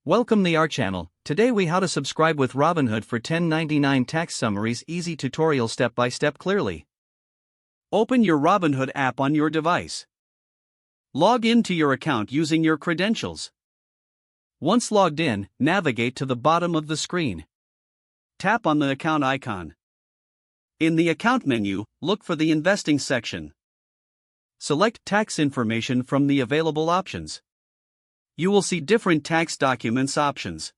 Welcome to our channel. Today we how to subscribe with Robinhood for 1099 tax summaries, easy tutorial step by step clearly. Open your Robinhood app on your device. Log in to your account using your credentials. Once logged in, navigate to the bottom of the screen. Tap on the account icon. In the account menu, look for the investing section. Select tax information from the available options. You will see different tax documents options.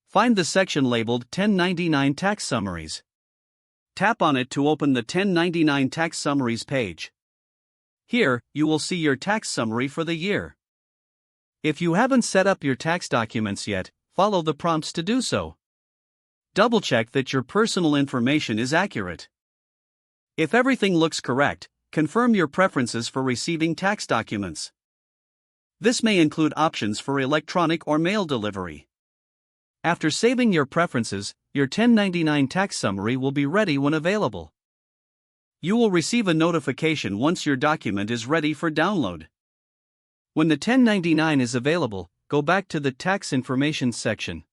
Find the section labeled 1099 Tax Summaries. Tap on it to open the 1099 Tax Summaries page. Here, you will see your tax summary for the year. If you haven't set up your tax documents yet, follow the prompts to do so. Double-check that your personal information is accurate. If everything looks correct, confirm your preferences for receiving tax documents. This may include options for electronic or mail delivery. After saving your preferences, your 1099 tax summary will be ready when available. You will receive a notification once your document is ready for download. When the 1099 is available, go back to the Tax Information section.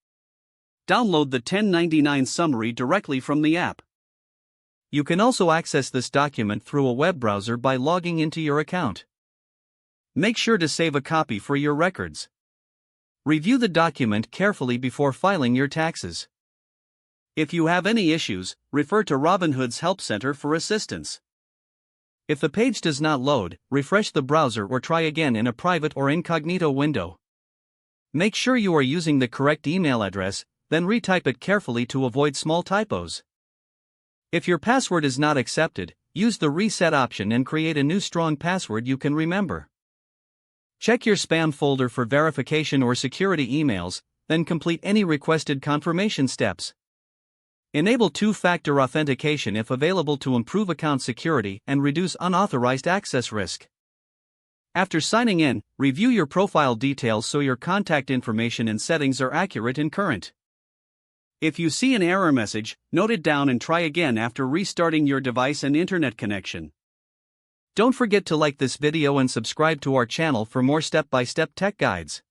Download the 1099 summary directly from the app. You can also access this document through a web browser by logging into your account. Make sure to save a copy for your records. Review the document carefully before filing your taxes. If you have any issues, refer to Robinhood's Help Center for assistance. If the page does not load, refresh the browser or try again in a private or incognito window. Make sure you are using the correct email address, then retype it carefully to avoid small typos. If your password is not accepted, use the reset option and create a new strong password you can remember. Check your spam folder for verification or security emails, then complete any requested confirmation steps. Enable two-factor authentication if available to improve account security and reduce unauthorized access risk. After signing in, review your profile details so your contact information and settings are accurate and current. If you see an error message, note it down and try again after restarting your device and internet connection. Don't forget to like this video and subscribe to our channel for more step-by-step tech guides.